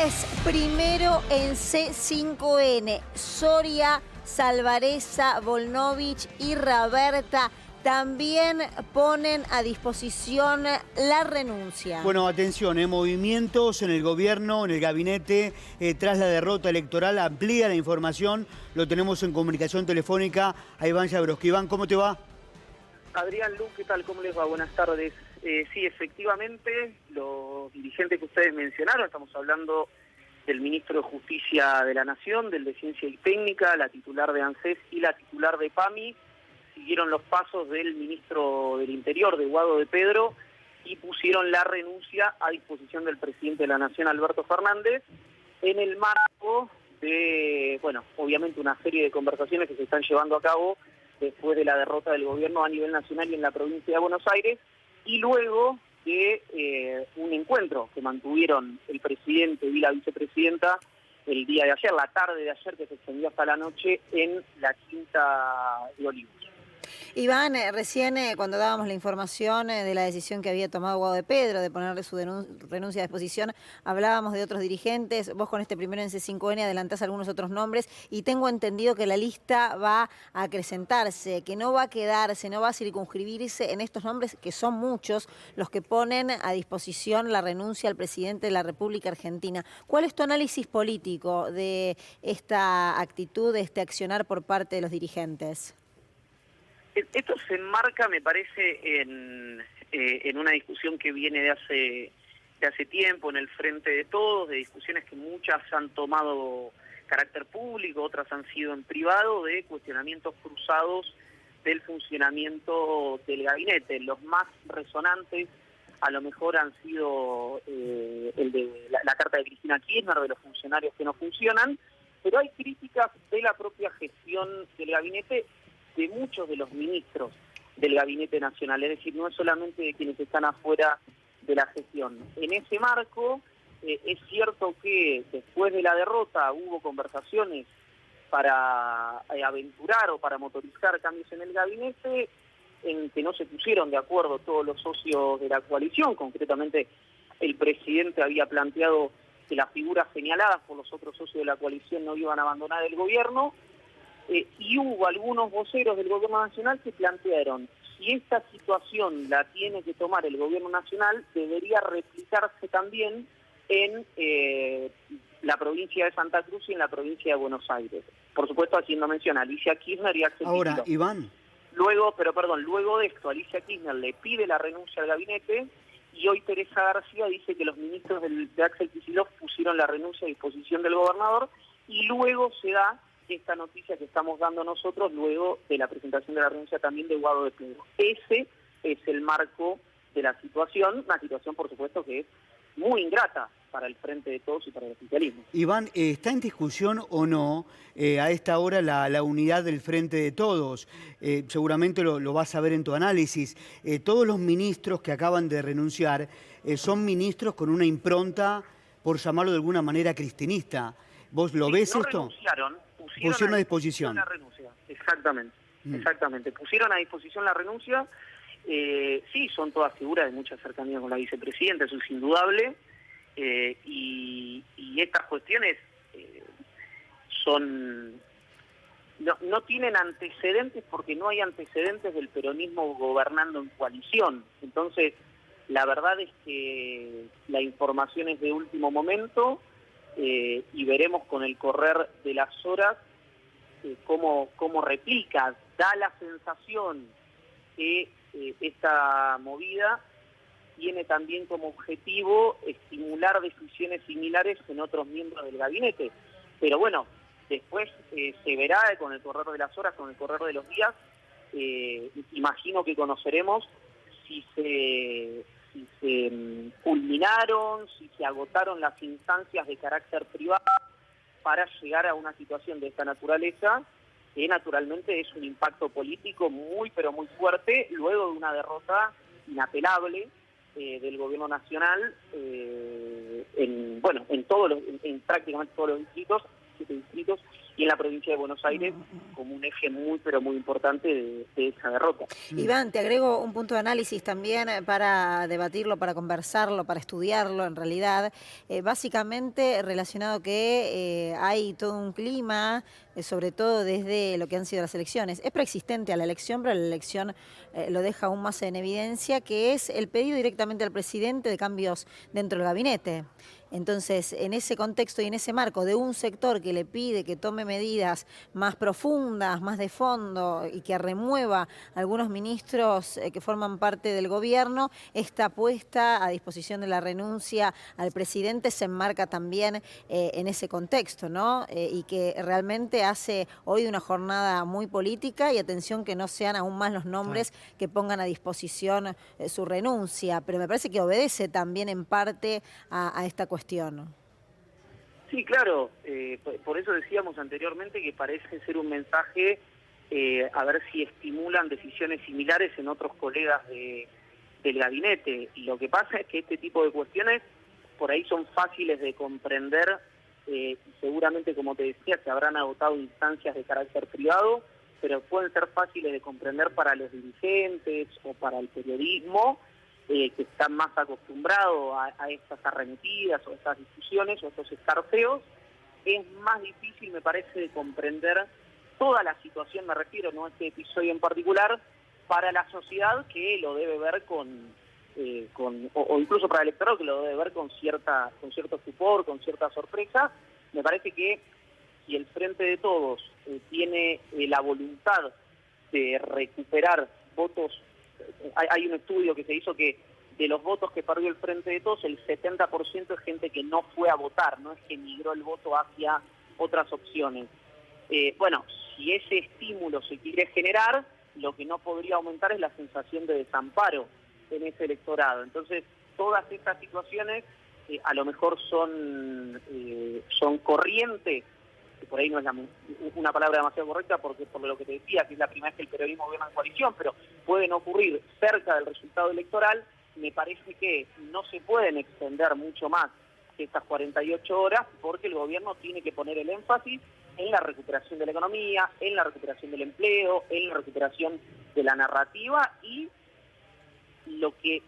juez primero en C5N, Soria, Salvarezza, Volnovich y Raberta también ponen a disposición la renuncia. Bueno, atención, movimientos en el gobierno, en el gabinete, tras la derrota electoral. Amplía la información, lo tenemos en comunicación telefónica a Iván Jabrowski. Iván, ¿cómo te va? Adrián, Lu, ¿qué tal? ¿Cómo les va? Buenas tardes. Sí, efectivamente, los dirigentes que ustedes mencionaron, estamos hablando del ministro de Justicia de la Nación, del de Ciencia y Técnica, la titular de ANSES y la titular de PAMI, siguieron los pasos del ministro del Interior, de Guado de Pedro, y pusieron la renuncia a disposición del presidente de la Nación, Alberto Fernández, en el marco de, bueno, obviamente una serie de conversaciones que se están llevando a cabo después de la derrota del gobierno a nivel nacional y en la provincia de Buenos Aires, y luego de un encuentro que mantuvieron el presidente y la vicepresidenta el día de ayer, la tarde de ayer, que se extendió hasta la noche en la Quinta de Olivos. Iván, recién cuando dábamos la información de la decisión que había tomado Guado de Pedro de ponerle su renuncia a disposición, hablábamos de otros dirigentes. Vos con este primero en C5N adelantás algunos otros nombres y tengo entendido que la lista va a acrecentarse, que no va a quedarse, no va a circunscribirse en estos nombres, que son muchos, los que ponen a disposición la renuncia al presidente de la República Argentina. ¿Cuál es tu análisis político de esta actitud, de este accionar por parte de los dirigentes? Esto se enmarca, me parece, en una discusión que viene de hace tiempo en el Frente de Todos, de discusiones que muchas han tomado carácter público, otras han sido en privado, de cuestionamientos cruzados del funcionamiento del gabinete. Los más resonantes a lo mejor han sido el de la carta de Cristina Kirchner, de los funcionarios que no funcionan, pero hay críticas de la propia gestión del gabinete, de muchos de los ministros del Gabinete Nacional, es decir, no es solamente de quienes están afuera de la gestión. En ese marco, es cierto que después de la derrota hubo conversaciones para aventurar o para motorizar cambios en el gabinete, en que no se pusieron de acuerdo todos los socios de la coalición. Concretamente, el presidente había planteado que las figuras señaladas por los otros socios de la coalición no iban a abandonar el gobierno, y hubo algunos voceros del gobierno nacional que plantearon: si esta situación la tiene que tomar el gobierno nacional, debería replicarse también en la provincia de Santa Cruz y en la provincia de Buenos Aires. Por supuesto, haciendo mención a Alicia Kirchner y a Axel Ahora, Kicillof. Iván. Luego de esto, Alicia Kirchner le pide la renuncia al gabinete, y hoy Teresa García dice que los ministros de Axel Kicillof pusieron la renuncia a disposición del gobernador, y luego se da esta noticia que estamos dando nosotros luego de la presentación de la renuncia también de Guado de Pedro. Ese es el marco de la situación, una situación por supuesto que es muy ingrata para el Frente de Todos y para el oficialismo. Iván, ¿está en discusión o no a esta hora la unidad del Frente de Todos? Seguramente lo vas a ver en tu análisis. Todos los ministros que acaban de renunciar son ministros con una impronta, por llamarlo de alguna manera, cristinista. ¿Vos lo ves no esto? Pusieron a disposición la renuncia, exactamente. Pusieron a disposición la renuncia. Sí, son todas figuras de mucha cercanía con la vicepresidenta, eso es indudable, y estas cuestiones no tienen antecedentes, porque no hay antecedentes del peronismo gobernando en coalición. Entonces, la verdad es que la información es de último momento, y veremos con el correr de las horas cómo replica. Da la sensación que esta movida tiene también como objetivo estimular decisiones similares en otros miembros del gabinete. Pero bueno, después se verá con el correr de las horas, con el correr de los días. Imagino que conoceremos si se culminaron, si se agotaron las instancias de carácter privado para llegar a una situación de esta naturaleza, que naturalmente es un impacto político muy, pero muy fuerte, luego de una derrota inapelable del gobierno nacional en prácticamente todos los distritos, 7 distritos, y en la provincia de Buenos Aires como un eje muy, pero muy importante de esa derrota. Iván, te agrego un punto de análisis también para debatirlo, para conversarlo, para estudiarlo en realidad. Básicamente relacionado que hay todo un clima, sobre todo desde lo que han sido las elecciones. Es preexistente a la elección, pero la elección lo deja aún más en evidencia, que es el pedido directamente al presidente de cambios dentro del gabinete. Entonces, en ese contexto y en ese marco de un sector que le pide que tome medidas más profundas, más de fondo y que remueva algunos ministros que forman parte del gobierno, esta puesta a disposición de la renuncia al presidente se enmarca también en ese contexto, ¿no? Y que realmente hace hoy una jornada muy política y atención que no sean aún más los nombres que pongan a disposición su renuncia, pero me parece que obedece también en parte a esta cuestión. Sí, claro, por eso decíamos anteriormente que parece ser un mensaje a ver si estimulan decisiones similares en otros colegas del gabinete. Y lo que pasa es que este tipo de cuestiones por ahí son fáciles de comprender, seguramente, como te decía, se habrán agotado instancias de carácter privado, pero pueden ser fáciles de comprender para los dirigentes o para el periodismo, que están más acostumbrados a estas arremetidas o estas discusiones o estos escarceos. Es más difícil, me parece, de comprender toda la situación, me refiero, no a este episodio en particular, para la sociedad, que lo debe ver o incluso para el electorado, que lo debe ver con cierto estupor, con cierta sorpresa. Me parece que si el Frente de Todos tiene la voluntad de recuperar votos. Hay un estudio que se hizo que de los votos que perdió el Frente de Todos, el 70% es gente que no fue a votar, no es que migró el voto hacia otras opciones. Bueno, si ese estímulo se quiere generar, lo que no podría aumentar es la sensación de desamparo en ese electorado. Entonces, todas estas situaciones a lo mejor son corrientes, que por ahí no es una palabra demasiado correcta, porque por lo que te decía, que es la primera vez que el periodismo gobierna en coalición, pero pueden ocurrir cerca del resultado electoral. Me parece que no se pueden extender mucho más que estas 48 horas, porque el gobierno tiene que poner el énfasis en la recuperación de la economía, en la recuperación del empleo, en la recuperación de la narrativa, y lo que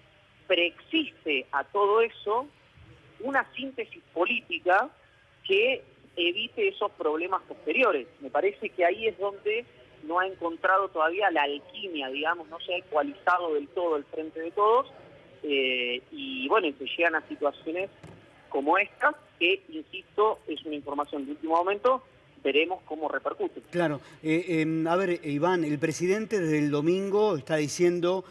preexiste a todo eso, una síntesis política que evite esos problemas posteriores. Me parece que ahí es donde no ha encontrado todavía la alquimia, digamos, no se ha ecualizado del todo el Frente de Todos, y bueno, se llegan a situaciones como esta, que, insisto, es una información de último momento, veremos cómo repercute. Claro. A ver, Iván, el presidente desde el domingo está diciendo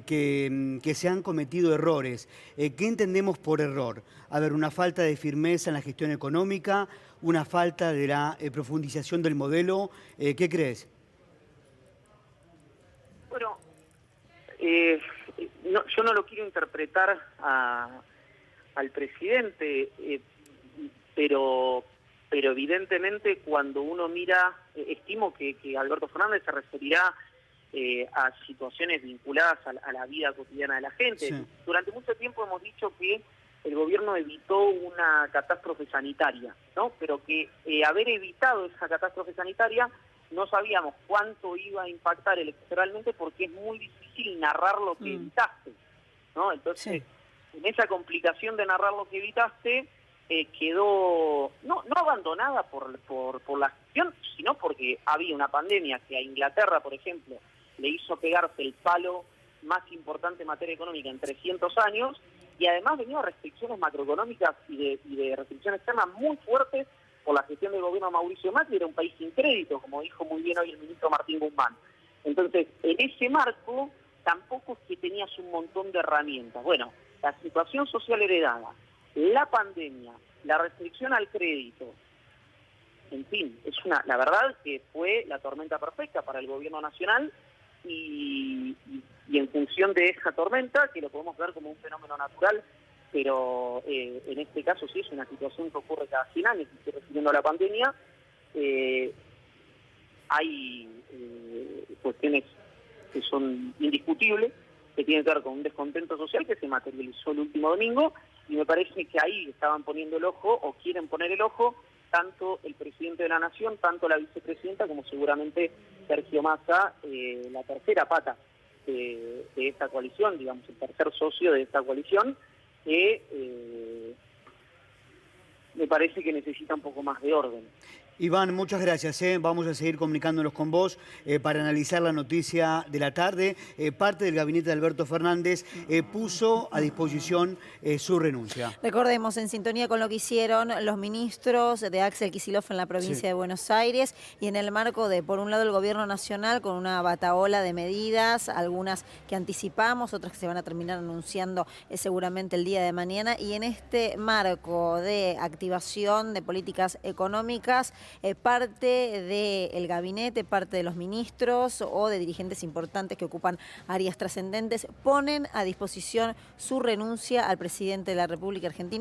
que se han cometido errores. ¿Qué entendemos por error? A ver, una falta de firmeza en la gestión económica, una falta de la profundización del modelo. ¿Qué crees? Bueno, yo no lo quiero interpretar al presidente, pero evidentemente cuando uno mira, estimo que Alberto Fernández se referirá a situaciones vinculadas a la vida cotidiana de la gente. Sí. Durante mucho tiempo hemos dicho que el gobierno evitó una catástrofe sanitaria, ¿no? Pero que haber evitado esa catástrofe sanitaria no sabíamos cuánto iba a impactar electoralmente, porque es muy difícil narrar lo que evitaste, ¿no? Entonces, en esa complicación de narrar lo que evitaste, quedó no abandonada por la gestión, sino porque había una pandemia que a Inglaterra, por ejemplo, le hizo pegarse el palo más importante en materia económica en 300 años, y además venía restricciones macroeconómicas y de restricciones externas muy fuertes por la gestión del gobierno de Mauricio Macri. Era un país sin crédito, como dijo muy bien hoy el ministro Martín Guzmán. Entonces, en ese marco, tampoco es que tenías un montón de herramientas. Bueno, la situación social heredada, la pandemia, la restricción al crédito, en fin, la verdad que fue la tormenta perfecta para el gobierno nacional, y en función de esa tormenta, que lo podemos ver como un fenómeno natural, pero en este caso sí es una situación que ocurre cada 100 años, y refiriendo a la pandemia, hay cuestiones que son indiscutibles, que tienen que ver con un descontento social que se materializó el último domingo, y me parece que ahí estaban poniendo el ojo, o quieren poner el ojo, tanto el presidente de la Nación, tanto la vicepresidenta, como seguramente Sergio Massa, la tercera pata de esta coalición, digamos, el tercer socio de esta coalición, que me parece que necesita un poco más de orden. Iván, muchas gracias. Vamos a seguir comunicándonos con vos para analizar la noticia de la tarde. Parte del gabinete de Alberto Fernández puso a disposición su renuncia. Recordemos, en sintonía con lo que hicieron los ministros de Axel Kicillof en la provincia de Buenos Aires y en el marco de, por un lado, el gobierno nacional con una batahola de medidas, algunas que anticipamos, otras que se van a terminar anunciando seguramente el día de mañana, y en este marco de activación de políticas económicas, parte del gabinete, parte de los ministros o de dirigentes importantes que ocupan áreas trascendentes ponen a disposición su renuncia al presidente de la República Argentina.